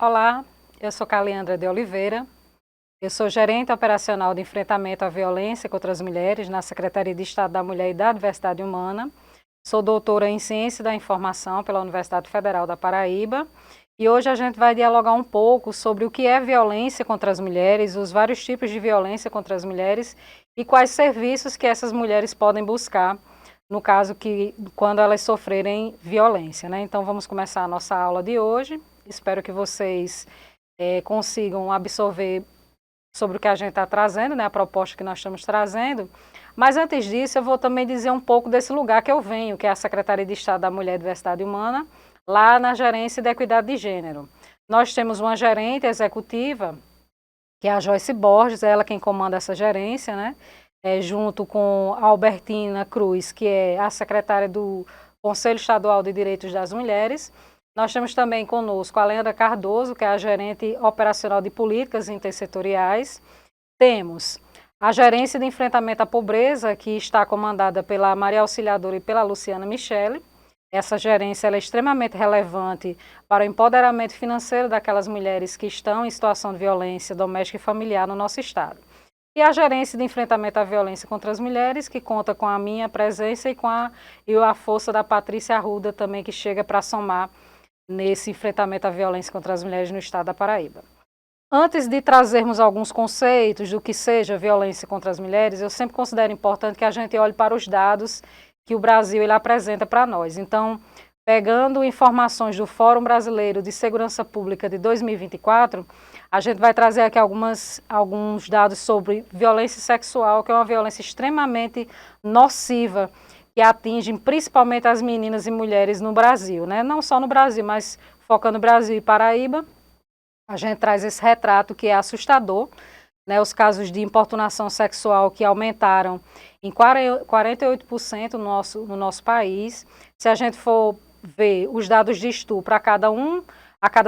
Olá, eu sou Caliandra de Oliveira, eu sou gerente operacional de enfrentamento à violência contra as mulheres na Secretaria de Estado da Mulher e da Diversidade Humana, sou doutora em Ciência da Informação pela Universidade Federal da Paraíba e hoje a gente vai dialogar um pouco sobre o que é violência contra as mulheres, os vários tipos de violência contra as mulheres e quais serviços que essas mulheres podem buscar no caso quando elas sofrerem violência, né? Então vamos começar a nossa aula de hoje. Espero que vocês consigam absorver sobre o que a gente está trazendo, né, a proposta que nós estamos trazendo. Mas antes disso, eu vou também dizer um pouco desse lugar que eu venho, que é a Secretaria de Estado da Mulher e Diversidade Humana, lá na Gerência de Equidade de Gênero. Nós temos uma gerente executiva, que é a Joyce Borges, ela quem comanda essa gerência, né, junto com a Albertina Cruz, que é a secretária do Conselho Estadual de Direitos das Mulheres. Nós temos também conosco a Leandra Cardoso, que é a gerente operacional de políticas intersetoriais. Temos a gerência de enfrentamento à pobreza, que está comandada pela Maria Auxiliadora e pela Luciana Michele. Essa gerência ela é extremamente relevante para o empoderamento financeiro daquelas mulheres que estão em situação de violência doméstica e familiar no nosso estado. E a gerência de enfrentamento à violência contra as mulheres, que conta com a minha presença e com a força da Patrícia Arruda também, que chega para somar nesse enfrentamento à violência contra as mulheres no estado da Paraíba. Antes de trazermos alguns conceitos do que seja violência contra as mulheres, eu sempre considero importante que a gente olhe para os dados que o Brasil ele apresenta para nós. Então, pegando informações do Fórum Brasileiro de Segurança Pública de 2024, a gente vai trazer aqui alguns dados sobre violência sexual, que é uma violência extremamente nociva, que atingem principalmente as meninas e mulheres no Brasil, né? Não só no Brasil, mas focando no Brasil e Paraíba, a gente traz esse retrato que é assustador, né? Os casos de importunação sexual que aumentaram em 48% no nosso país. Se a gente for ver os dados de estupro, a cada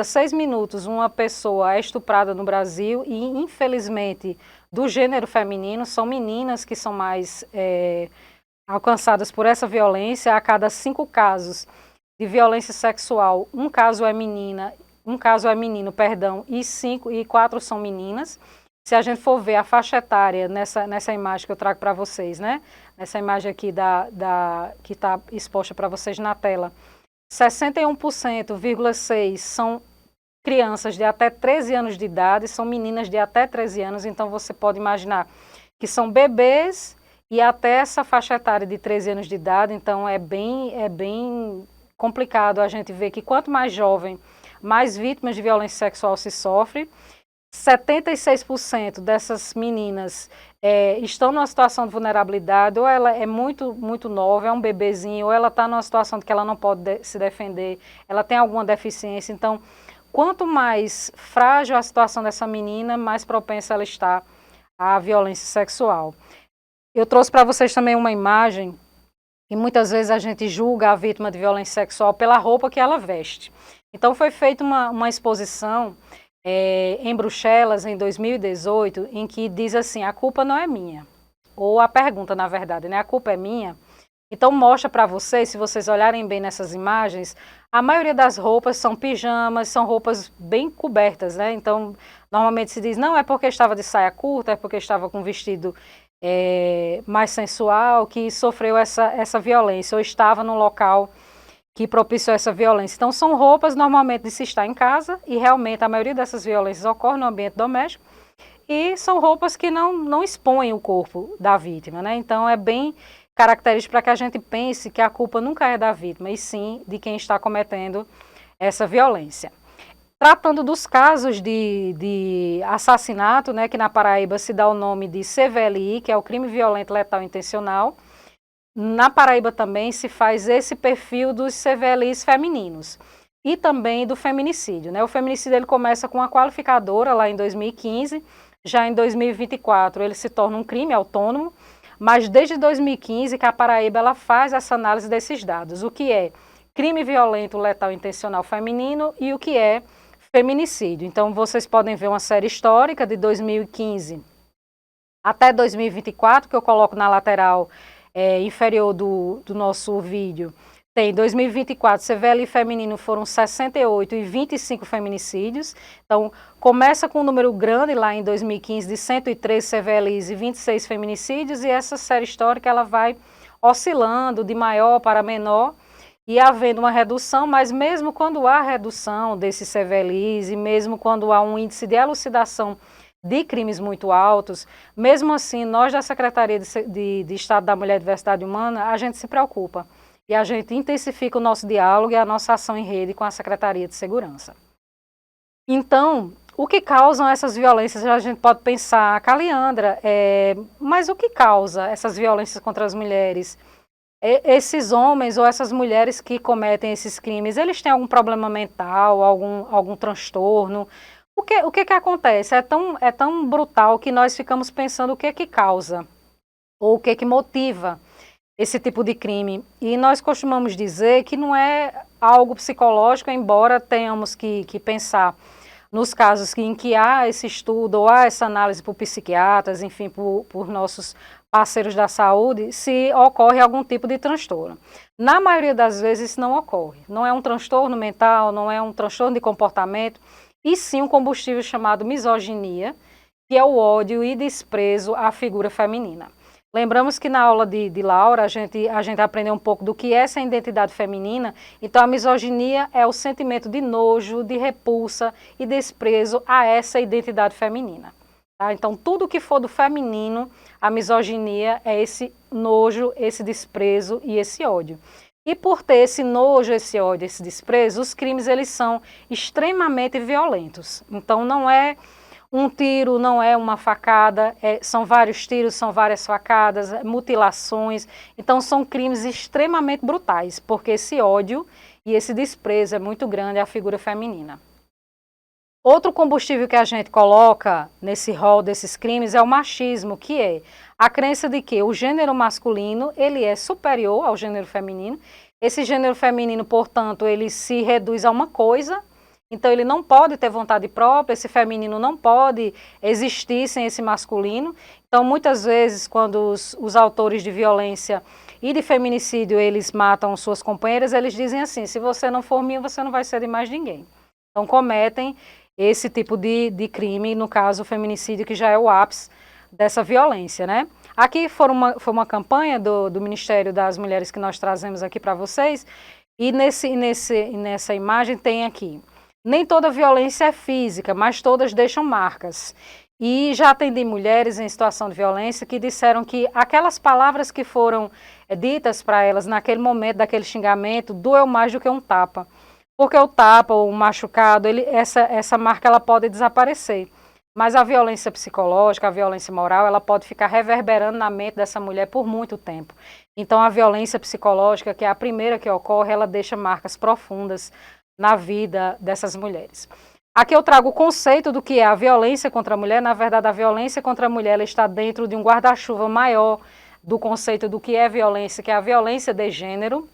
6 minutos uma pessoa é estuprada no Brasil e, infelizmente, do gênero feminino, são meninas que são mais alcançadas por essa violência. A cada 5 casos de violência sexual, um caso é menino, e 4 são meninas. Se a gente for ver a faixa etária nessa imagem que eu trago para vocês, né? Nessa imagem aqui que está exposta para vocês na tela, 61,6% são crianças de até 13 anos de idade, são meninas de até 13 anos, então você pode imaginar que são bebês e até essa faixa etária de 13 anos de idade. Então é bem complicado a gente ver que quanto mais jovem, mais vítimas de violência sexual se sofre. 76% dessas meninas estão numa situação de vulnerabilidade, ou ela é muito, muito nova, é um bebezinho, ou ela está numa situação de que ela não pode se defender, ela tem alguma deficiência. Então, quanto mais frágil a situação dessa menina, mais propensa ela está à violência sexual. Eu trouxe para vocês também uma imagem que muitas vezes a gente julga a vítima de violência sexual pela roupa que ela veste. Então foi feita uma exposição em Bruxelas, em 2018, em que diz assim: a culpa não é minha. Ou a pergunta, na verdade, né? A culpa é minha. Então mostra para vocês, se vocês olharem bem nessas imagens, a maioria das roupas são pijamas, são roupas bem cobertas, né? Então normalmente se diz, não é porque estava de saia curta, é porque estava com vestido mais sensual, que sofreu essa violência, ou estava no local que propiciou essa violência. Então são roupas normalmente de se estar em casa, e realmente a maioria dessas violências ocorre no ambiente doméstico, e são roupas que não expõem o corpo da vítima, né? Então é bem característico para que a gente pense que a culpa nunca é da vítima, e sim de quem está cometendo essa violência. Tratando dos casos de assassinato, né, que na Paraíba se dá o nome de CVLI, que é o crime violento letal intencional. Na Paraíba também se faz esse perfil dos CVLIs femininos e também do feminicídio, né? O feminicídio ele começa com a qualificadora lá em 2015, já em 2024 ele se torna um crime autônomo, mas desde 2015 que a Paraíba ela faz essa análise desses dados, o que é crime violento letal intencional feminino e o que é feminicídio. Então vocês podem ver uma série histórica de 2015 até 2024, que eu coloco na lateral inferior do nosso vídeo, Tem, 2024, CVLI feminino foram 68 e 25 feminicídios. Então, começa com um número grande lá em 2015 de 103 CVLIs e 26 feminicídios, e essa série histórica ela vai oscilando de maior para menor e havendo uma redução, mas mesmo quando há redução desses CVLIs e mesmo quando há um índice de elucidação de crimes muito altos, mesmo assim, nós da Secretaria de Estado da Mulher e Diversidade Humana, a gente se preocupa. E a gente intensifica o nosso diálogo e a nossa ação em rede com a Secretaria de Segurança. Então, o que causam essas violências? A gente pode pensar, Caliandra, mas o que causa essas violências contra as mulheres? Esses homens ou essas mulheres que cometem esses crimes, eles têm algum problema mental, algum transtorno? O que acontece? É tão brutal que nós ficamos pensando o que causa, ou o que motiva esse tipo de crime. E nós costumamos dizer que não é algo psicológico, embora tenhamos que pensar nos casos em que há esse estudo ou há essa análise por psiquiatras, enfim, por nossos parceiros da saúde, se ocorre algum tipo de transtorno. Na maioria das vezes isso não ocorre. Não é um transtorno mental, não é um transtorno de comportamento, e sim um combustível chamado misoginia, que é o ódio e desprezo à figura feminina. Lembramos que na aula de Laura a gente aprendeu um pouco do que é essa identidade feminina. Então a misoginia é o sentimento de nojo, de repulsa e desprezo a essa identidade feminina. Tá? Então tudo que for do feminino, a misoginia é esse nojo, esse desprezo e esse ódio. E por ter esse nojo, esse ódio, esse desprezo, os crimes eles são extremamente violentos. Então não é um tiro, não é uma facada, são vários tiros, são várias facadas, mutilações. Então são crimes extremamente brutais, porque esse ódio e esse desprezo é muito grande à figura feminina. Outro combustível que a gente coloca nesse rol desses crimes é o machismo, que é a crença de que o gênero masculino ele é superior ao gênero feminino. Esse gênero feminino, portanto, ele se reduz a uma coisa. Então ele não pode ter vontade própria, esse feminino não pode existir sem esse masculino. Então muitas vezes quando os autores de violência e de feminicídio eles matam suas companheiras, eles dizem assim, se você não for minha, você não vai ser de mais ninguém. Então cometem esse tipo de crime, no caso o feminicídio, que já é o ápice dessa violência, né? Aqui foi uma campanha do Ministério das Mulheres que nós trazemos aqui para vocês, e nessa imagem tem aqui: nem toda violência é física, mas todas deixam marcas. E já atendi mulheres em situação de violência que disseram que aquelas palavras que foram ditas para elas naquele momento, daquele xingamento, doeu mais do que um tapa. Porque o tapa, o machucado, essa marca ela pode desaparecer. Mas a violência psicológica, a violência moral, ela pode ficar reverberando na mente dessa mulher por muito tempo. Então a violência psicológica, que é a primeira que ocorre, ela deixa marcas profundas na vida dessas mulheres. Aqui eu trago o conceito do que é a violência contra a mulher. Na verdade, a violência contra a mulher ela está dentro de um guarda-chuva maior do conceito do que é violência, que é a violência de gênero.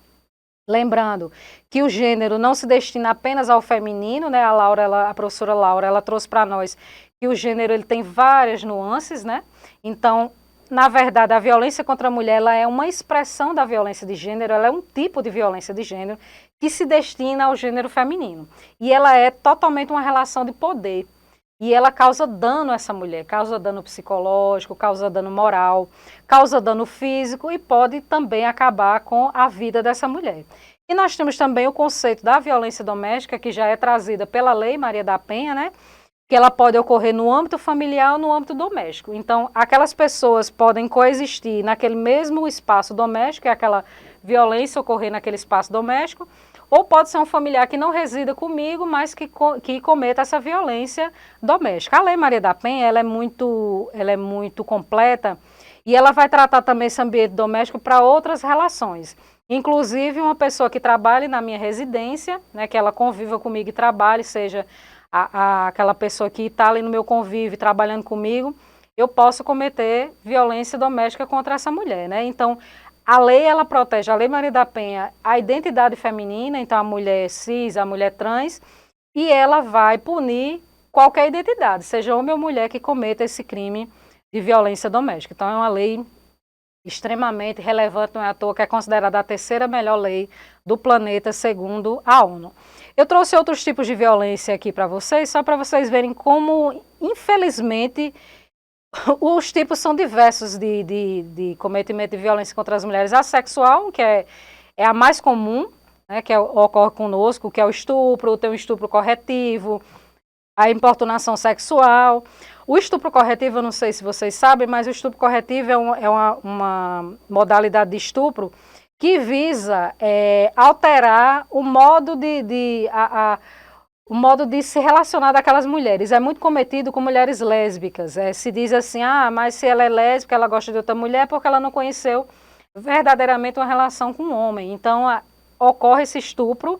Lembrando que o gênero não se destina apenas ao feminino, né? A professora Laura, ela trouxe para nós que o gênero ele tem várias nuances, né? Então, na verdade, a violência contra a mulher ela é uma expressão da violência de gênero, ela é um tipo de violência de gênero que se destina ao gênero feminino. E ela é totalmente uma relação de poder. E ela causa dano a essa mulher, causa dano psicológico, causa dano moral, causa dano físico e pode também acabar com a vida dessa mulher. E nós temos também o conceito da violência doméstica, que já é trazida pela Lei Maria da Penha, né? Que ela pode ocorrer no âmbito familiar ou no âmbito doméstico. Então, aquelas pessoas podem coexistir naquele mesmo espaço doméstico, é aquela violência ocorrer naquele espaço doméstico, ou pode ser um familiar que não resida comigo, mas que cometa essa violência doméstica. A Lei Maria da Penha ela é muito completa e ela vai tratar também esse ambiente doméstico para outras relações. Inclusive, uma pessoa que trabalhe na minha residência, né, que ela conviva comigo e trabalhe, seja aquela pessoa que está ali no meu convívio trabalhando comigo, eu posso cometer violência doméstica contra essa mulher, né? Então, a lei, ela protege, a Lei Maria da Penha, a identidade feminina, então a mulher cis, a mulher trans, e ela vai punir qualquer identidade, seja homem ou mulher que cometa esse crime de violência doméstica. Então é uma lei extremamente relevante, não é à toa que é considerada a terceira melhor lei do planeta, segundo a ONU. Eu trouxe outros tipos de violência aqui para vocês, só para vocês verem como, infelizmente, os tipos são diversos de cometimento de violência contra as mulheres. A sexual, que é a mais comum, né, que ocorre conosco, que é o estupro, tem o estupro corretivo, a importunação sexual. O estupro corretivo, eu não sei se vocês sabem, mas o estupro corretivo é uma modalidade de estupro que visa alterar o modo o modo de se relacionar daquelas mulheres. É muito cometido com mulheres lésbicas. Se diz assim, mas se ela é lésbica, ela gosta de outra mulher porque ela não conheceu verdadeiramente uma relação com um homem. Então, ocorre esse estupro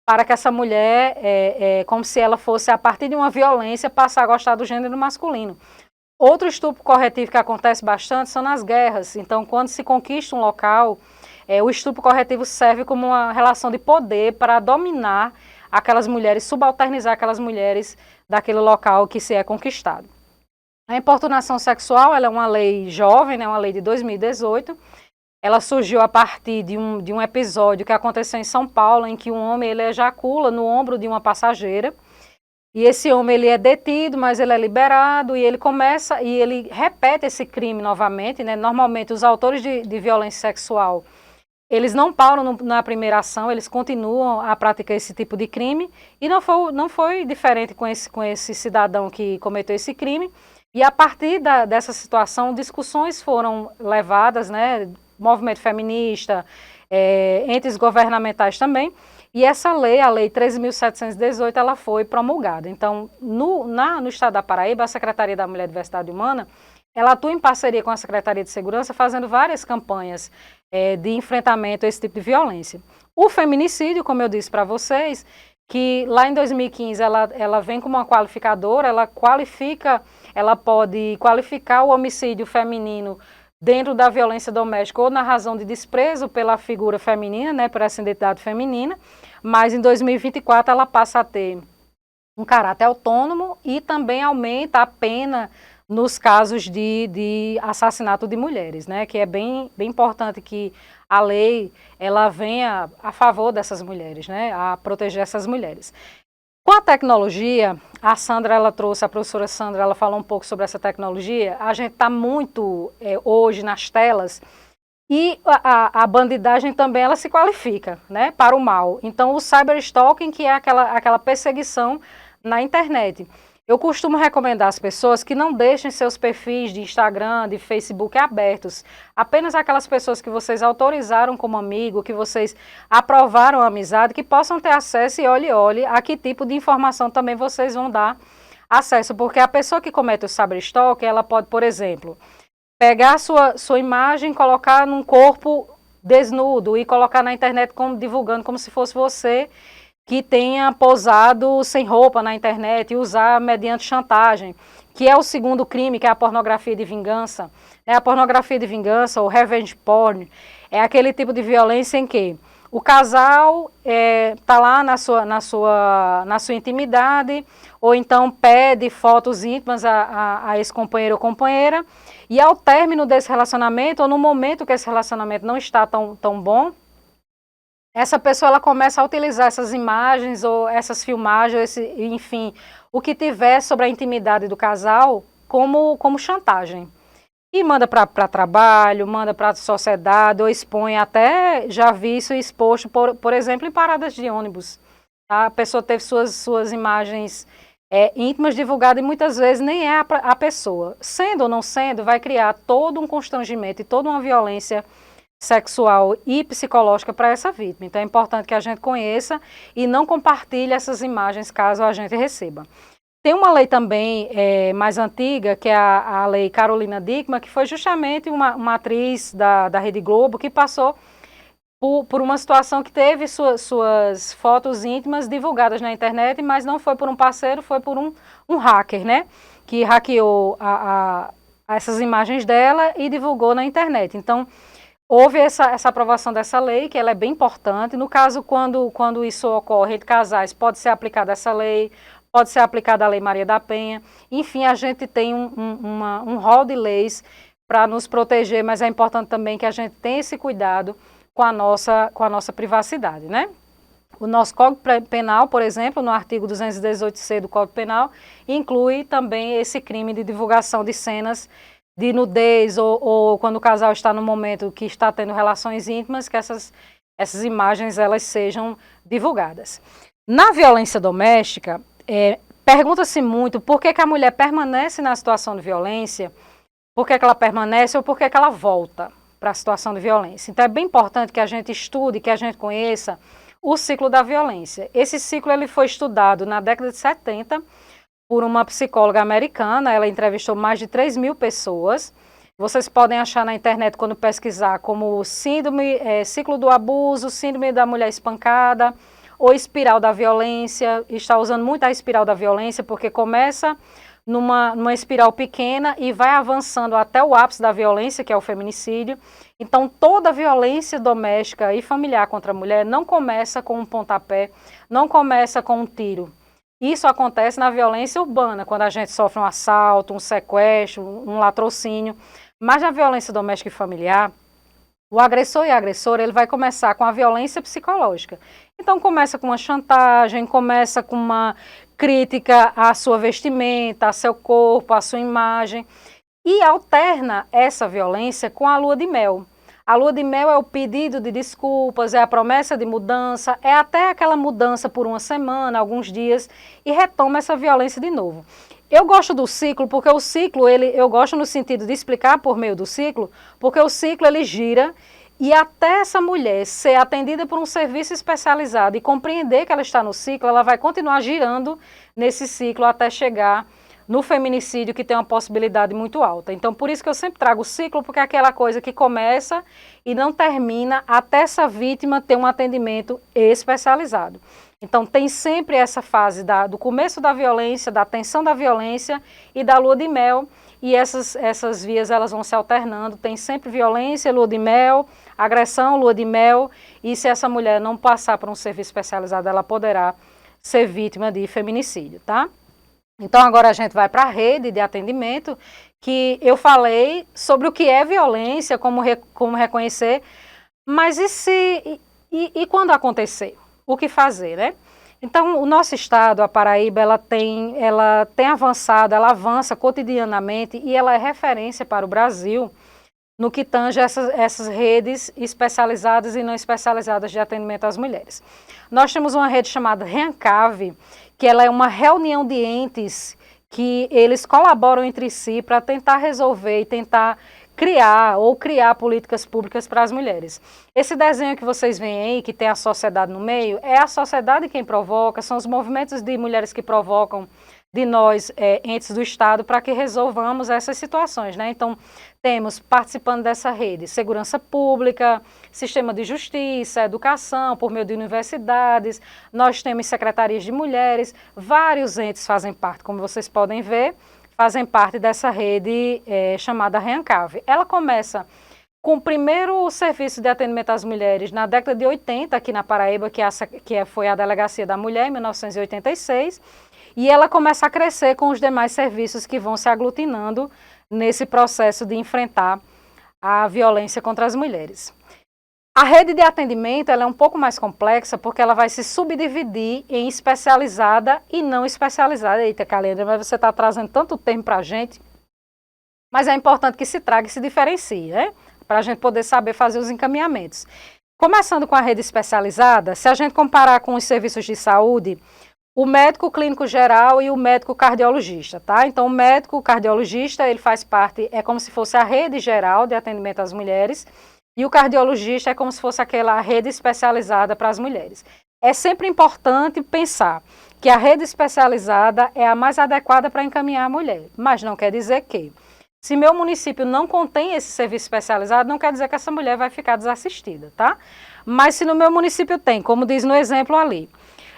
para que essa mulher, como se ela fosse, a partir de uma violência, passar a gostar do gênero masculino. Outro estupro corretivo que acontece bastante são nas guerras. Então, quando se conquista um local, o estupro corretivo serve como uma relação de poder para dominar aquelas mulheres, subalternizar aquelas mulheres daquele local que se é conquistado. A importunação sexual, ela é uma lei jovem, né, uma lei de 2018. Ela surgiu a partir de um episódio que aconteceu em São Paulo, em que um homem ele ejacula no ombro de uma passageira. E esse homem ele é detido, mas ele é liberado e ele repete esse crime novamente, né? Normalmente os autores de violência sexual, eles não param na primeira ação, eles continuam a praticar esse tipo de crime, e não foi diferente com esse cidadão que cometeu esse crime. E a partir dessa situação, discussões foram levadas, né, movimento feminista, entes governamentais também, e essa lei, a Lei 13.718, ela foi promulgada. Então, no estado da Paraíba, a Secretaria da Mulher e Diversidade Humana, ela atua em parceria com a Secretaria de Segurança, fazendo várias campanhas de enfrentamento a esse tipo de violência. O feminicídio, como eu disse para vocês, que lá em 2015 ela vem como uma qualificadora, ela pode qualificar o homicídio feminino dentro da violência doméstica ou na razão de desprezo pela figura feminina, né, por essa identidade feminina, mas em 2024 ela passa a ter um caráter autônomo e também aumenta a pena nos casos de assassinato de mulheres, né, que é bem importante que a lei ela venha a favor dessas mulheres, né, a proteger essas mulheres. Com a tecnologia, a professora Sandra, ela falou um pouco sobre essa tecnologia. A gente está muito hoje nas telas e a bandidagem também ela se qualifica, né, para o mal. Então, o cyberstalking, que é aquela perseguição na internet. Eu costumo recomendar às pessoas que não deixem seus perfis de Instagram, de Facebook abertos. Apenas aquelas pessoas que vocês autorizaram como amigo, que vocês aprovaram a amizade, que possam ter acesso e olhe a que tipo de informação também vocês vão dar acesso. Porque a pessoa que comete o cyberstalking, ela pode, por exemplo, pegar a sua imagem, colocar num corpo desnudo e colocar na internet divulgando como se fosse você, que tenha posado sem roupa na internet e usar mediante chantagem, que é o segundo crime, que é a pornografia de vingança. A pornografia de vingança, ou revenge porn, é aquele tipo de violência em que o casal está lá na sua intimidade, ou então pede fotos íntimas a esse companheiro ou companheira, e ao término desse relacionamento, ou no momento que esse relacionamento não está tão bom, essa pessoa ela começa a utilizar essas imagens ou essas filmagens, enfim, o que tiver sobre a intimidade do casal como chantagem. E manda para trabalho, manda para a sociedade, ou expõe, até já vi isso exposto, por exemplo, em paradas de ônibus. Tá? A pessoa teve suas imagens íntimas divulgadas e muitas vezes nem é a pessoa. Sendo ou não sendo, vai criar todo um constrangimento e toda uma violência sexual e psicológica para essa vítima. Então é importante que a gente conheça e não compartilhe essas imagens caso a gente receba. Tem uma lei também mais antiga, que é a lei Carolina Dickmann, que foi justamente uma atriz da Rede Globo que passou por uma situação que teve suas fotos íntimas divulgadas na internet, mas não foi por um parceiro, foi por um hacker, né? Que hackeou essas imagens dela e divulgou na internet. Então, houve essa aprovação dessa lei, que ela é bem importante. No caso, quando isso ocorre entre casais, pode ser aplicada essa lei, pode ser aplicada a Lei Maria da Penha. Enfim, a gente tem um rol de leis para nos proteger, mas é importante também que a gente tenha esse cuidado com a nossa privacidade, né? O nosso Código Penal, por exemplo, no artigo 218C do Código Penal, inclui também esse crime de divulgação de cenas de nudez ou quando o casal está no momento que está tendo relações íntimas, que essas imagens elas sejam divulgadas. Na violência doméstica, pergunta-se muito por que a mulher permanece na situação de violência, por que ela permanece ou por que ela volta para a situação de violência. Então é bem importante que a gente estude, que a gente conheça o ciclo da violência. Esse ciclo ele foi estudado na década de 70 por uma psicóloga americana, ela entrevistou mais de 3.000 pessoas. Vocês podem achar na internet quando pesquisar como síndrome, ciclo do abuso, síndrome da mulher espancada ou espiral da violência. Está usando muito a espiral da violência porque começa numa espiral pequena e vai avançando até o ápice da violência, que é o feminicídio. Então, toda violência doméstica e familiar contra a mulher não começa com um pontapé, não começa com um tiro. Isso acontece na violência urbana, quando a gente sofre um assalto, um sequestro, um latrocínio. Mas na violência doméstica e familiar, o agressor e a agressora, ele vai começar com a violência psicológica. Então, começa com uma chantagem, começa com uma crítica à sua vestimenta, ao seu corpo, à sua imagem, e alterna essa violência com a lua de mel. A lua de mel é o pedido de desculpas, é a promessa de mudança, é até aquela mudança por uma semana, alguns dias, e retoma essa violência de novo. Eu gosto do ciclo porque o ciclo, eu gosto no sentido de explicar por meio do ciclo, porque o ciclo ele gira e até essa mulher ser atendida por um serviço especializado e compreender que ela está no ciclo, ela vai continuar girando nesse ciclo até chegar no feminicídio, que tem uma possibilidade muito alta. Então, por isso que eu sempre trago o ciclo, porque é aquela coisa que começa e não termina até essa vítima ter um atendimento especializado. Então, tem sempre essa fase do começo da violência, da tensão da violência e da lua de mel, e essas vias elas vão se alternando. Tem sempre violência, lua de mel, agressão, lua de mel, e se essa mulher não passar por um serviço especializado, ela poderá ser vítima de feminicídio, tá? Então, agora a gente vai para a rede de atendimento, que eu falei sobre o que é violência, como reconhecer, mas e quando acontecer? O que fazer, né? Então, o nosso estado, a Paraíba, ela tem avançado, ela avança cotidianamente e ela é referência para o Brasil no que tange essas redes especializadas e não especializadas de atendimento às mulheres. Nós temos uma rede chamada REANCAV, que ela é uma reunião de entes que eles colaboram entre si para tentar resolver e tentar criar políticas públicas para as mulheres. Esse desenho que vocês veem aí, que tem a sociedade no meio, é a sociedade quem provoca, são os movimentos de mulheres que provocam de nós, entes do Estado, para que resolvamos essas situações, né? Então, temos participando dessa rede segurança pública, sistema de justiça, educação, por meio de universidades, nós temos secretarias de mulheres, vários entes fazem parte, como vocês podem ver, fazem parte dessa rede chamada REANCAV. Ela começa com o primeiro serviço de atendimento às mulheres na década de 80, aqui na Paraíba, foi a Delegacia da Mulher, em 1986, e ela começa a crescer com os demais serviços que vão se aglutinando nesse processo de enfrentar a violência contra as mulheres. A rede de atendimento ela é um pouco mais complexa porque ela vai se subdividir em especializada e não especializada. Eita, Calendra, mas você está trazendo tanto tempo para a gente. Mas é importante que se traga e se diferencie, né? Para a gente poder saber fazer os encaminhamentos. Começando com a rede especializada, se a gente comparar com os serviços de saúde, o médico clínico geral e o médico cardiologista, tá? Então, o médico cardiologista, ele faz parte, é como se fosse a rede geral de atendimento às mulheres, e o cardiologista é como se fosse aquela rede especializada para as mulheres. É sempre importante pensar que a rede especializada é a mais adequada para encaminhar a mulher, mas não quer dizer que, se meu município não contém esse serviço especializado, não quer dizer que essa mulher vai ficar desassistida, tá? Mas se no meu município tem, como diz no exemplo ali,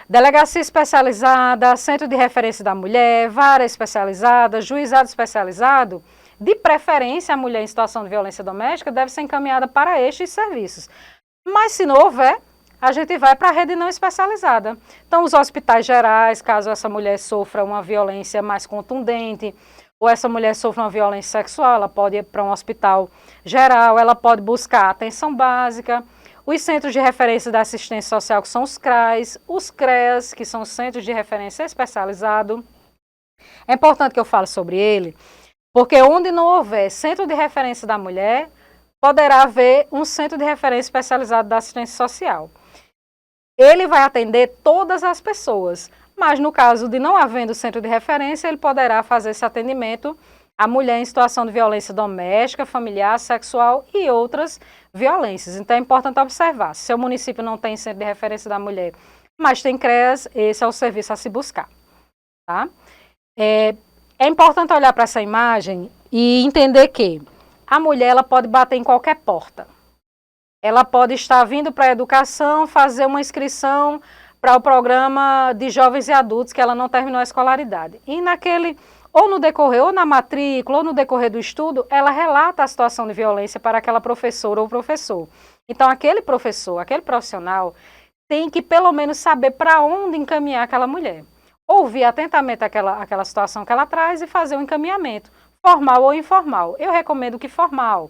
delegacia especializada, centro de referência da mulher, vara especializada, juizado especializado, de preferência a mulher em situação de violência doméstica deve ser encaminhada para estes serviços. Mas se não houver, a gente vai para a rede não especializada. Então, os hospitais gerais, caso essa mulher sofra uma violência mais contundente, ou essa mulher sofre uma violência sexual, ela pode ir para um hospital geral, ela pode buscar atenção básica, os centros de referência da assistência social, que são os CRAs, os CREAS, que são os centros de referência especializados. É importante que eu fale sobre ele, porque onde não houver centro de referência da mulher, poderá haver um centro de referência especializado da assistência social. Ele vai atender todas as pessoas, mas no caso de não havendo centro de referência, ele poderá fazer esse atendimento à mulher em situação de violência doméstica, familiar, sexual e outras violências. Então é importante observar, se seu município não tem centro de referência da mulher, mas tem CREAS, esse é o serviço a se buscar. Tá? É importante olhar para essa imagem e entender que a mulher ela pode bater em qualquer porta. Ela pode estar vindo para a educação, fazer uma inscrição para o programa de jovens e adultos que ela não terminou a escolaridade. E naquele, ou no decorrer, ou na matrícula, ou no decorrer do estudo, ela relata a situação de violência para aquela professora ou professor. Então aquele professor, aquele profissional, tem que pelo menos saber para onde encaminhar aquela mulher. Ouvir atentamente aquela situação que ela traz e fazer um encaminhamento, formal ou informal. Eu recomendo que formal,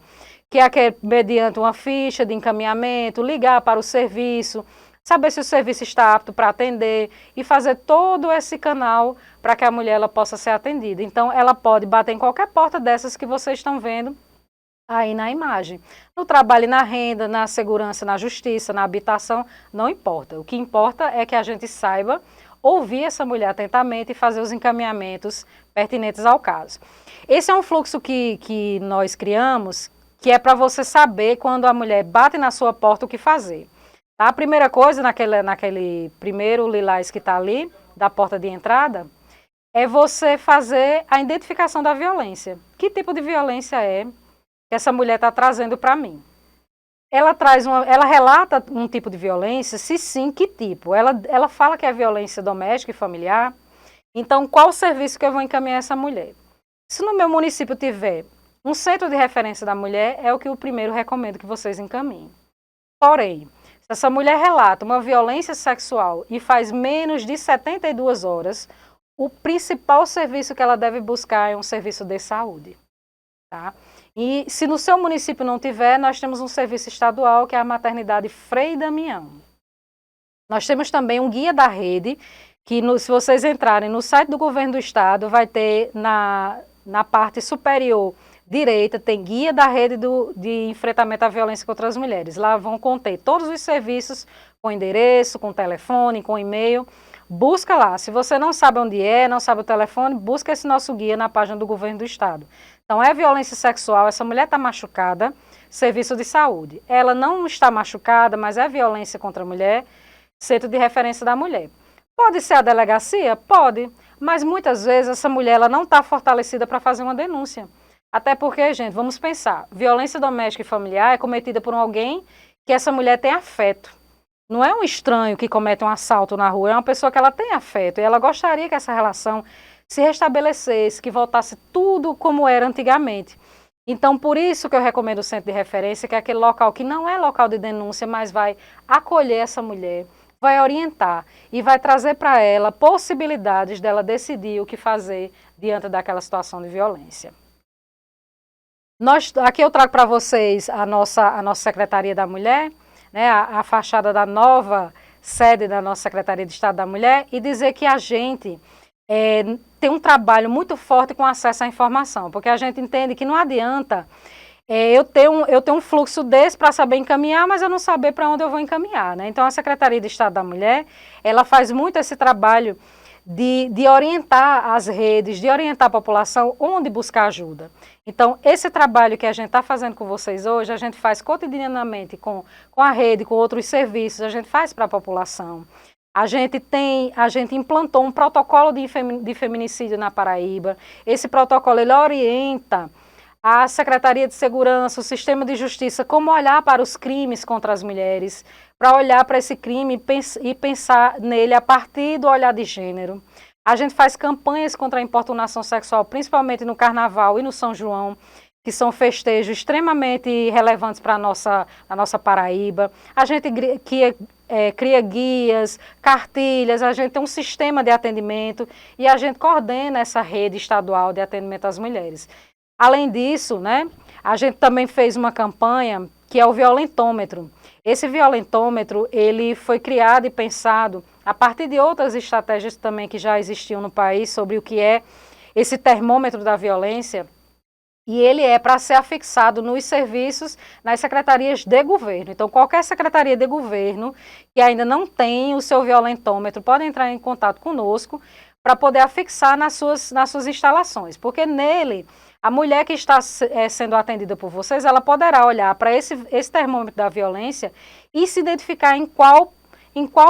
que é mediante uma ficha de encaminhamento, ligar para o serviço, saber se o serviço está apto para atender e fazer todo esse canal para que a mulher ela possa ser atendida. Então, ela pode bater em qualquer porta dessas que vocês estão vendo aí na imagem. No trabalho e na renda, na segurança, na justiça, na habitação, não importa. O que importa é que a gente saiba ouvir essa mulher atentamente e fazer os encaminhamentos pertinentes ao caso. Esse é um fluxo que nós criamos, que é para você saber quando a mulher bate na sua porta o que fazer. Tá? A primeira coisa, naquele primeiro lilás que está ali, da porta de entrada, é você fazer a identificação da violência. Que tipo de violência é que essa mulher está trazendo para mim? Ela relata um tipo de violência? Se sim, que tipo? Ela fala que é violência doméstica e familiar. Então, qual o serviço que eu vou encaminhar essa mulher? Se no meu município tiver um centro de referência da mulher, é o que eu primeiro recomendo que vocês encaminhem. Porém, se essa mulher relata uma violência sexual e faz menos de 72 horas, o principal serviço que ela deve buscar é um serviço de saúde. Tá? E se no seu município não tiver, nós temos um serviço estadual, que é a maternidade Frei Damião. Nós temos também um guia da rede, que se vocês entrarem no site do governo do estado, vai ter na parte superior direita, tem guia da rede de enfrentamento à violência contra as mulheres. Lá vão conter todos os serviços, com endereço, com telefone, com e-mail. Busca lá. Se você não sabe onde é, não sabe o telefone, busca esse nosso guia na página do governo do estado. Então, é violência sexual, essa mulher está machucada, serviço de saúde. Ela não está machucada, mas é violência contra a mulher, centro de referência da mulher. Pode ser a delegacia? Pode, mas muitas vezes essa mulher ela não está fortalecida para fazer uma denúncia. Até porque, gente, vamos pensar, violência doméstica e familiar é cometida por alguém que essa mulher tem afeto. Não é um estranho que comete um assalto na rua, é uma pessoa que ela tem afeto e ela gostaria que essa relação se restabelecesse, que voltasse tudo como era antigamente. Então, por isso que eu recomendo o centro de referência, que é aquele local que não é local de denúncia, mas vai acolher essa mulher, vai orientar e vai trazer para ela possibilidades dela decidir o que fazer diante daquela situação de violência. Aqui eu trago para vocês a nossa Secretaria da Mulher, né, a fachada da nova sede da nossa Secretaria de Estado da Mulher, e dizer que a gente tem um trabalho muito forte com acesso à informação, porque a gente entende que não adianta eu ter um fluxo desse para saber encaminhar, mas eu não saber para onde eu vou encaminhar. Né? Então, a Secretaria de Estado da Mulher, ela faz muito esse trabalho de orientar as redes, de orientar a população onde buscar ajuda. Então, esse trabalho que a gente está fazendo com vocês hoje, a gente faz cotidianamente com a rede, com outros serviços, a gente faz para a população. A gente implantou um protocolo de feminicídio na Paraíba. Esse protocolo, ele orienta a Secretaria de Segurança, o Sistema de Justiça, como olhar para os crimes contra as mulheres, para olhar para esse crime e pensar nele a partir do olhar de gênero. A gente faz campanhas contra a importunação sexual, principalmente no Carnaval e no São João, que são festejos extremamente relevantes para a nossa Paraíba. A gente que cria guias, cartilhas, a gente tem um sistema de atendimento e a gente coordena essa rede estadual de atendimento às mulheres. Além disso, né, a gente também fez uma campanha que é o violentômetro. Esse violentômetro, ele foi criado e pensado a partir de outras estratégias também que já existiam no país sobre o que é esse termômetro da violência, e ele é para ser afixado nos serviços, nas secretarias de governo. Então, qualquer secretaria de governo que ainda não tem o seu violentômetro pode entrar em contato conosco para poder afixar nas suas instalações, porque nele a mulher que está sendo atendida por vocês, ela poderá olhar para esse termômetro da violência e se identificar em qual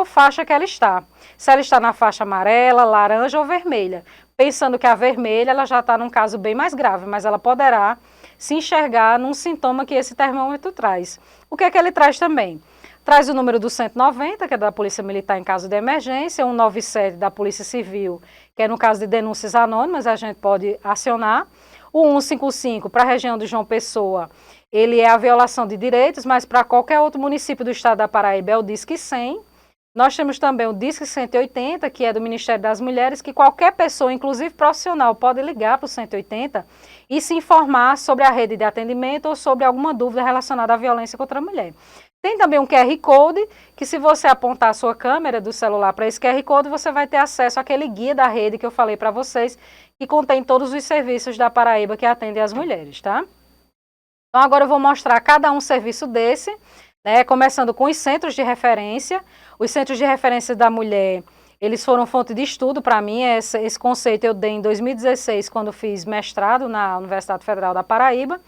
faixa que ela está. Se ela está na faixa amarela, laranja ou vermelha. Pensando que a vermelha ela já está num caso bem mais grave, mas ela poderá se enxergar num sintoma que esse termômetro traz. O que é que ele traz também? Traz o número do 190, que é da Polícia Militar em caso de emergência, 197 da Polícia Civil, que é no caso de denúncias anônimas, a gente pode acionar. O 155 para a região de João Pessoa, ele é a violação de direitos, mas para qualquer outro município do estado da Paraíba é o Disque 100. Nós temos também o Disque 180, que é do Ministério das Mulheres, que qualquer pessoa, inclusive profissional, pode ligar para o 180 e se informar sobre a rede de atendimento ou sobre alguma dúvida relacionada à violência contra a mulher. Tem também um QR Code, que se você apontar a sua câmera do celular para esse QR Code, você vai ter acesso àquele guia da rede que eu falei para vocês, que contém todos os serviços da Paraíba que atendem as mulheres, tá? Então agora eu vou mostrar cada um serviço desse, né, começando com os centros de referência. Os centros de referência da mulher, eles foram fonte de estudo para mim, esse conceito eu dei em 2016, quando fiz mestrado na Universidade Federal da Paraíba.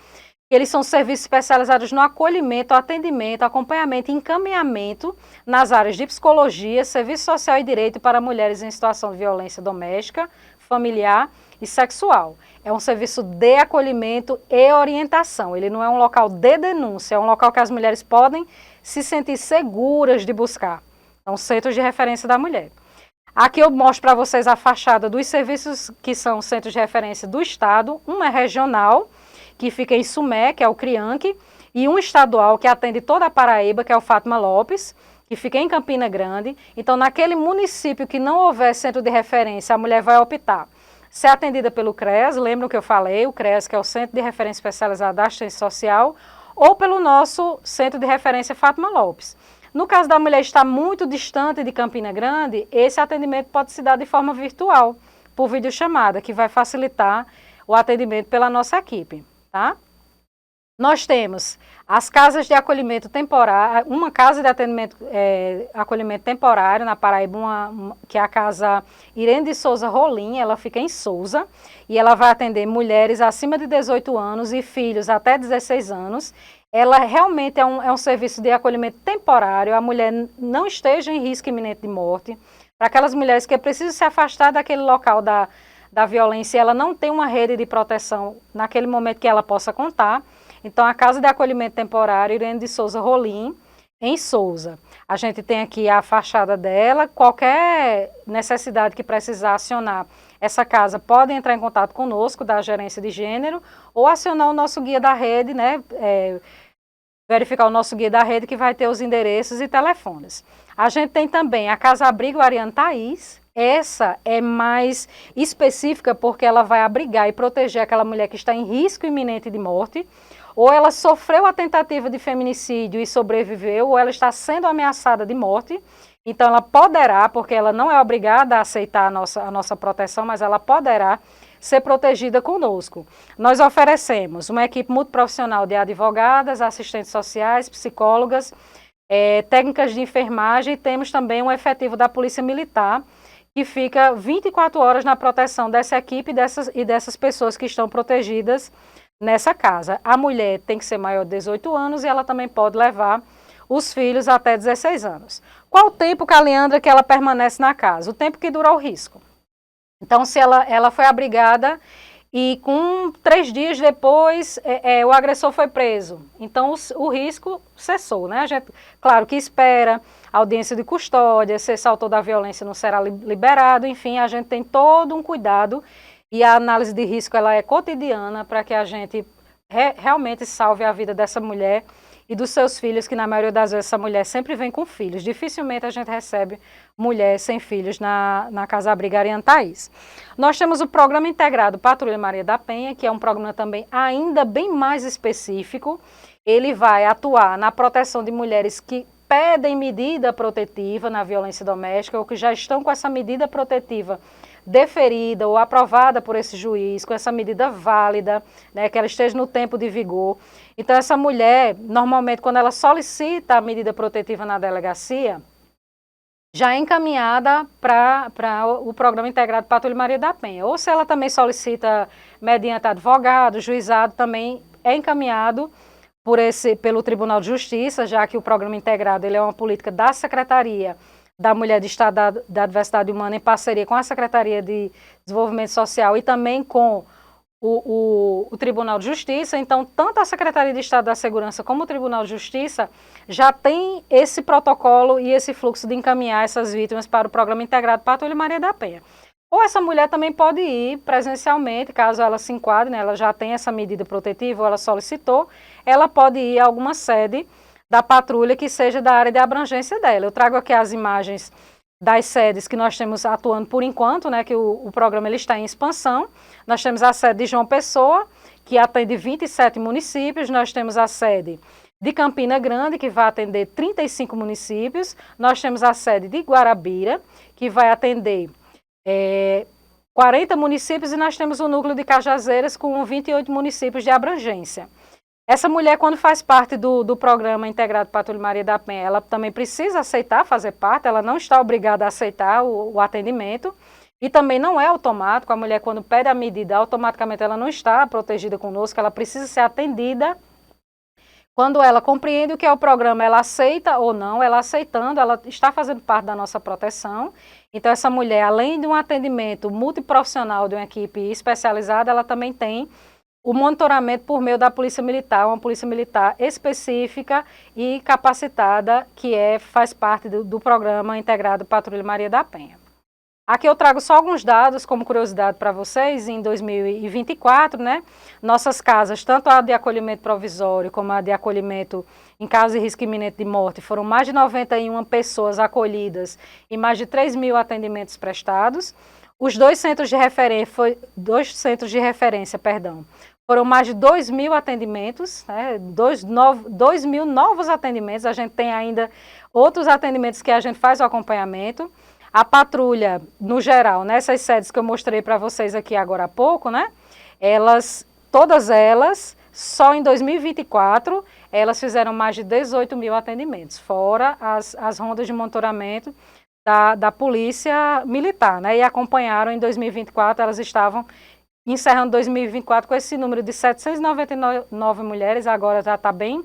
Eles são serviços especializados no acolhimento, atendimento, acompanhamento e encaminhamento nas áreas de psicologia, serviço social e direito para mulheres em situação de violência doméstica, familiar e sexual. É um serviço de acolhimento e orientação. Ele não é um local de denúncia, é um local que as mulheres podem se sentir seguras de buscar. São centros de referência da mulher. Aqui eu mostro para vocês a fachada dos serviços que são centros de referência do estado. Um é regional, que fica em Sumé, que é o CRIANC, e um estadual que atende toda a Paraíba, que é o Fátima Lopes, que fica em Campina Grande. Então, naquele município que não houver centro de referência, a mulher vai optar ser atendida pelo CREAS, lembram que eu falei, o CREAS, que é o Centro de Referência Especializado da Assistência Social, ou pelo nosso Centro de Referência Fátima Lopes. No caso da mulher estar muito distante de Campina Grande, esse atendimento pode se dar de forma virtual, por videochamada, que vai facilitar o atendimento pela nossa equipe. Tá? Nós temos as casas de acolhimento temporário, uma casa de acolhimento temporário na Paraíba, que é a casa Irene de Souza Rolim, ela fica em Souza, e ela vai atender mulheres acima de 18 anos e filhos até 16 anos. Ela realmente é um serviço de acolhimento temporário, a mulher não esteja em risco iminente de morte, para aquelas mulheres que precisam se afastar daquele local da violência, ela não tem uma rede de proteção naquele momento que ela possa contar. Então, a Casa de Acolhimento Temporário, Irene de Souza Rolim, em Souza. A gente tem aqui a fachada dela, qualquer necessidade que precisar acionar essa casa, pode entrar em contato conosco, da Gerência de Gênero, ou acionar o nosso guia da rede, né, verificar o nosso guia da rede, que vai ter os endereços e telefones. A gente tem também a Casa Abrigo Ariane Thaís. Essa é mais específica porque ela vai abrigar e proteger aquela mulher que está em risco iminente de morte, ou ela sofreu a tentativa de feminicídio e sobreviveu, ou ela está sendo ameaçada de morte. Então ela poderá, porque ela não é obrigada a aceitar a nossa proteção, mas ela poderá ser protegida conosco. Nós oferecemos uma equipe multiprofissional de advogadas, assistentes sociais, psicólogas, técnicas de enfermagem, e temos também um efetivo da Polícia Militar, que fica 24 horas na proteção dessa equipe e dessas pessoas que estão protegidas nessa casa. A mulher tem que ser maior de 18 anos e ela também pode levar os filhos até 16 anos. Qual o tempo, Caliandra, que ela permanece na casa? O tempo que dura o risco. Então, se ela foi abrigada e com 3 dias depois o agressor foi preso, então o risco cessou, né? A gente, claro que espera audiência de custódia, se esse autor da violência não será liberado, enfim, a gente tem todo um cuidado e a análise de risco ela é cotidiana para que a gente realmente salve a vida dessa mulher e dos seus filhos, que na maioria das vezes essa mulher sempre vem com filhos. Dificilmente a gente recebe mulher sem filhos na Casa Abrigo Ariano Thaís. Nós temos o Programa Integrado Patrulha Maria da Penha, que é um programa também ainda bem mais específico. Ele vai atuar na proteção de mulheres que pedem medida protetiva na violência doméstica ou que já estão com essa medida protetiva deferida ou aprovada por esse juiz, com essa medida válida, né, que ela esteja no tempo de vigor. Então, essa mulher, normalmente, quando ela solicita a medida protetiva na delegacia, já é encaminhada para o Programa Integrado Patrulha Maria da Penha. Ou se ela também solicita mediante advogado, juizado, também é encaminhado pelo Tribunal de Justiça, já que o Programa Integrado ele é uma política da Secretaria da Mulher de Estado da Diversidade Humana, em parceria com a Secretaria de Desenvolvimento Social e também com o Tribunal de Justiça. Então, tanto a Secretaria de Estado da Segurança como o Tribunal de Justiça já tem esse protocolo e esse fluxo de encaminhar essas vítimas para o Programa Integrado Patrulha Maria da Penha. Ou essa mulher também pode ir presencialmente, caso ela se enquadre, né, ela já tem essa medida protetiva ou ela solicitou, ela pode ir a alguma sede da patrulha que seja da área de abrangência dela. Eu trago aqui as imagens das sedes que nós temos atuando por enquanto, né, que o programa ele está em expansão. Nós temos a sede de João Pessoa, que atende 27 municípios, nós temos a sede de Campina Grande, que vai atender 35 municípios, nós temos a sede de Guarabira, que vai atender 40 municípios, e nós temos o núcleo de Cajazeiras com 28 municípios de abrangência. Essa mulher, quando faz parte do Programa Integrado Patrulha Maria da Penha, ela também precisa aceitar fazer parte, ela não está obrigada a aceitar o atendimento, e também não é automático. A mulher, quando pede a medida, automaticamente ela não está protegida conosco, ela precisa ser atendida. Quando ela compreende o que é o programa, ela aceita ou não, ela aceitando, ela está fazendo parte da nossa proteção. Então, essa mulher, além de um atendimento multiprofissional de uma equipe especializada, ela também tem o monitoramento por meio da Polícia Militar, uma Polícia Militar específica e capacitada, que faz parte do Programa Integrado Patrulha Maria da Penha. Aqui eu trago só alguns dados como curiosidade para vocês. Em 2024, né, nossas casas, tanto a de acolhimento provisório como a de acolhimento em caso de risco iminente de morte, foram mais de 91 pessoas acolhidas e mais de 3 mil atendimentos prestados. Os dois centros de referência, foram mais de 2 mil atendimentos, né, 2 mil novos atendimentos. A gente tem ainda outros atendimentos que a gente faz o acompanhamento. A patrulha, no geral, nessas sedes que eu mostrei para vocês aqui agora há pouco, né? Todas elas, só em 2024, elas fizeram mais de 18 mil atendimentos, fora as rondas de monitoramento da Polícia Militar, né? E acompanharam em 2024, elas estavam encerrando 2024 com esse número de 799 mulheres, agora já está bem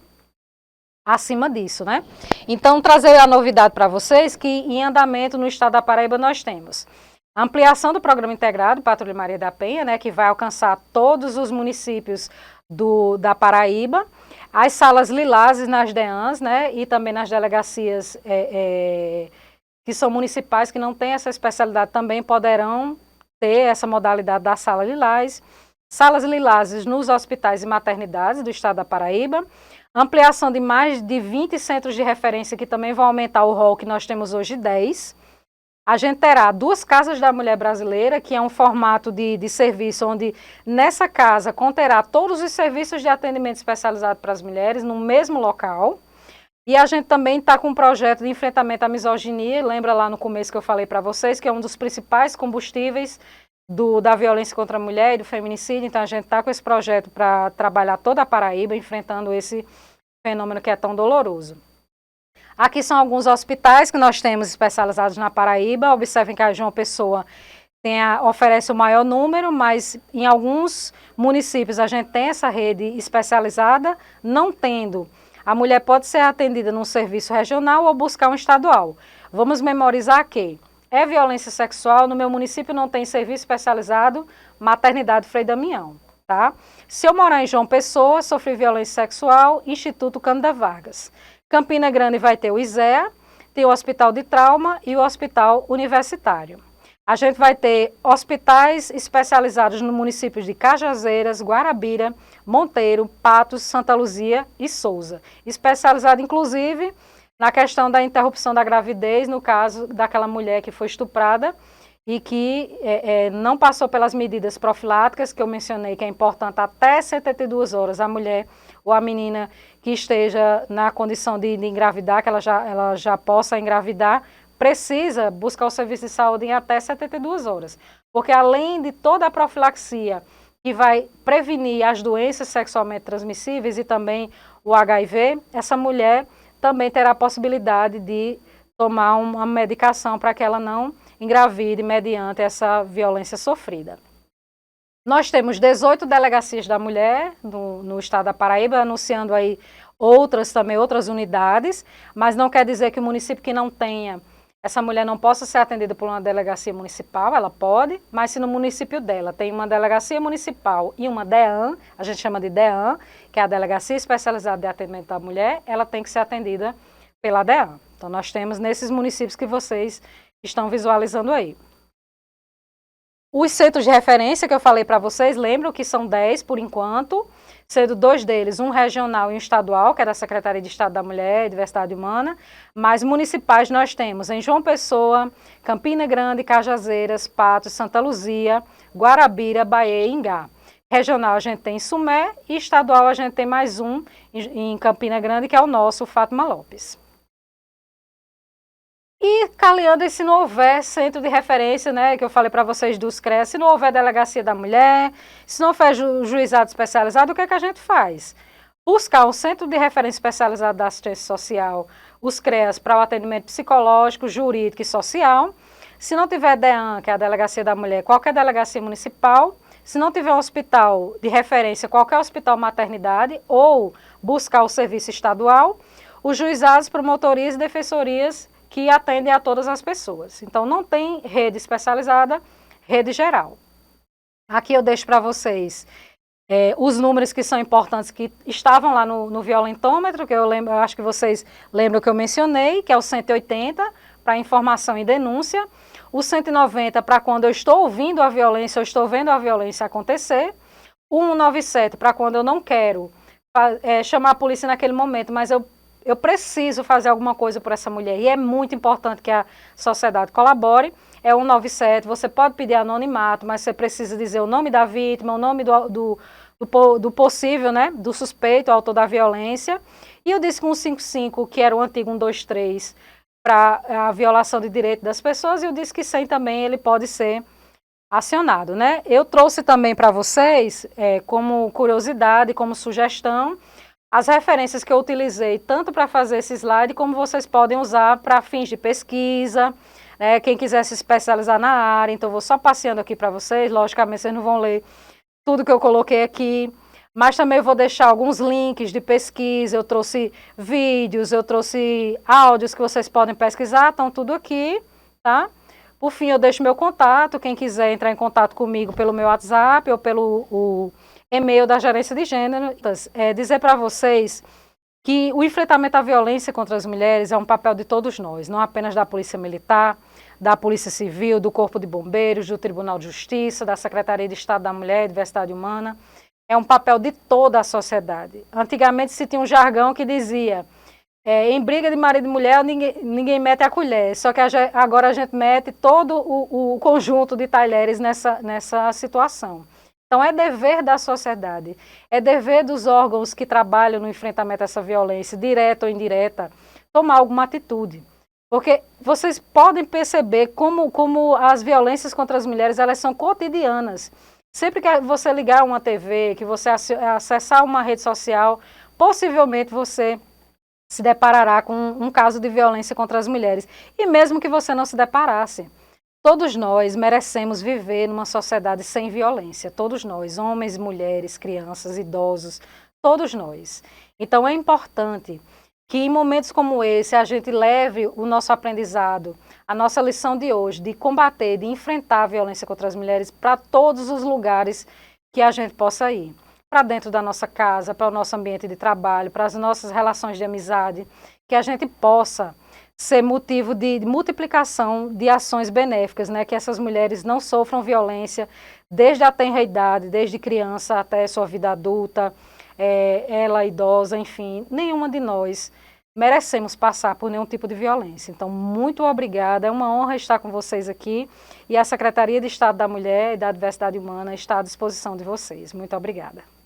acima disso, né? Então, trazer a novidade para vocês que em andamento no estado da Paraíba nós temos a ampliação do Programa Integrado Patrulha Maria da Penha, né, que vai alcançar todos os municípios da Paraíba, as salas lilazes nas DEANs, né, e também nas delegacias que são municipais, que não têm essa especialidade, também poderão ter essa modalidade da sala lilás, salas lilazes nos hospitais e maternidades do estado da Paraíba, ampliação de mais de 20 centros de referência, que também vão aumentar o rol que nós temos hoje 10. A gente terá 2 casas da mulher brasileira, que é um formato de serviço onde nessa casa conterá todos os serviços de atendimento especializado para as mulheres no mesmo local. E a gente também está com um projeto de enfrentamento à misoginia. Lembra lá no começo que eu falei para vocês que é um dos principais combustíveis da violência contra a mulher e do feminicídio. Então a gente está com esse projeto para trabalhar toda a Paraíba, enfrentando esse fenômeno que é tão doloroso. Aqui são alguns hospitais que nós temos especializados na Paraíba. Observem que a João Pessoa oferece o maior número, mas em alguns municípios a gente tem essa rede especializada. Não tendo, a mulher pode ser atendida num serviço regional ou buscar um estadual. Vamos memorizar que é violência sexual, no meu município não tem serviço especializado, maternidade Frei Damião, tá? Se eu morar em João Pessoa, sofri violência sexual, Instituto Cândida Vargas. Campina Grande vai ter o ISEA, tem o Hospital de Trauma e o Hospital Universitário. A gente vai ter hospitais especializados no municípios de Cajazeiras, Guarabira, Monteiro, Patos, Santa Luzia e Souza. Especializado, inclusive, na questão da interrupção da gravidez, no caso daquela mulher que foi estuprada e que não passou pelas medidas profiláticas, que eu mencionei, que é importante até 72 horas a mulher ou a menina que esteja na condição de engravidar, que ela já possa engravidar, precisa buscar o serviço de saúde em até 72 horas. Porque além de toda a profilaxia que vai prevenir as doenças sexualmente transmissíveis e também o HIV, essa mulher também terá a possibilidade de tomar uma medicação para que ela não engravide mediante essa violência sofrida. Nós temos 18 delegacias da mulher no estado da Paraíba, anunciando aí outras unidades, mas não quer dizer que o município que não tenha, essa mulher não possa ser atendida por uma delegacia municipal, ela pode, mas se no município dela tem uma delegacia municipal e uma DEAN, a gente chama de DEAN, que é a Delegacia Especializada de Atendimento da Mulher, ela tem que ser atendida pela DEAN. Então nós temos nesses municípios que vocês estão visualizando aí. Os centros de referência que eu falei para vocês, lembram que são 10 por enquanto, sendo 2 deles, um regional e um estadual, que é da Secretaria de Estado da Mulher e Diversidade Humana, mas municipais nós temos em João Pessoa, Campina Grande, Cajazeiras, Patos, Santa Luzia, Guarabira, Bahia e Ingá. Regional a gente tem em Sumé e estadual a gente tem mais um em Campina Grande, que é o nosso, Fátima Lopes. E, Caliandra, se não houver centro de referência, né, que eu falei para vocês dos CREAS, se não houver delegacia da mulher, se não houver juizado especializado, o que é que a gente faz? Buscar um centro de referência especializado da assistência social, os CREAS, para o atendimento psicológico, jurídico e social. Se não tiver DEAN, que é a delegacia da mulher, qualquer delegacia municipal. Se não tiver um hospital de referência, qualquer hospital maternidade, ou buscar o serviço estadual, os juizados, promotorias e defensorias que atendem a todas as pessoas. Então, não tem rede especializada, rede geral. Aqui eu deixo para vocês os números que são importantes, que estavam lá no violentômetro, que eu acho que vocês lembram que eu mencionei, que é o 180, para informação e denúncia, o 190 para quando eu estou ouvindo a violência, eu estou vendo a violência acontecer, o 197 para quando eu não quero chamar a polícia naquele momento, mas eu preciso fazer alguma coisa por essa mulher, e é muito importante que a sociedade colabore. É 197, você pode pedir anonimato, mas você precisa dizer o nome da vítima, o nome do possível, né, do suspeito, autor da violência, e o Disque 155, que era o antigo 123, para a violação de direito das pessoas, e o Disque 100 também, ele pode ser acionado, né? Eu trouxe também para vocês, como curiosidade, como sugestão, as referências que eu utilizei tanto para fazer esse slide, como vocês podem usar para fins de pesquisa, né? Quem quiser se especializar na área, então eu vou só passeando aqui para vocês, logicamente vocês não vão ler tudo que eu coloquei aqui, mas também eu vou deixar alguns links de pesquisa, eu trouxe vídeos, eu trouxe áudios que vocês podem pesquisar, estão tudo aqui, tá? Por fim, eu deixo meu contato, quem quiser entrar em contato comigo pelo meu WhatsApp ou pelo e-mail da Gerência de Gênero, dizer para vocês que o enfrentamento à violência contra as mulheres é um papel de todos nós, não apenas da Polícia Militar, da Polícia Civil, do Corpo de Bombeiros, do Tribunal de Justiça, da Secretaria de Estado da Mulher e Diversidade Humana, é um papel de toda a sociedade. Antigamente se tinha um jargão que dizia, em briga de marido e mulher ninguém mete a colher, só que agora a gente mete todo o conjunto de talheres nessa situação. Então, é dever da sociedade, é dever dos órgãos que trabalham no enfrentamento a essa violência, direta ou indireta, tomar alguma atitude. Porque vocês podem perceber como as violências contra as mulheres, elas são cotidianas. Sempre que você ligar uma TV, que você acessar uma rede social, possivelmente você se deparará com um caso de violência contra as mulheres. E mesmo que você não se deparasse, todos nós merecemos viver numa sociedade sem violência. Todos nós, homens, mulheres, crianças, idosos, todos nós. Então é importante que em momentos como esse a gente leve o nosso aprendizado, a nossa lição de hoje, de combater, de enfrentar a violência contra as mulheres para todos os lugares que a gente possa ir. Para dentro da nossa casa, para o nosso ambiente de trabalho, para as nossas relações de amizade, que a gente possa ser motivo de multiplicação de ações benéficas, né? Que essas mulheres não sofram violência desde a tenra idade, desde criança até sua vida adulta, ela idosa, enfim, nenhuma de nós merecemos passar por nenhum tipo de violência. Então, muito obrigada, é uma honra estar com vocês aqui e a Secretaria de Estado da Mulher e da Diversidade Humana está à disposição de vocês. Muito obrigada.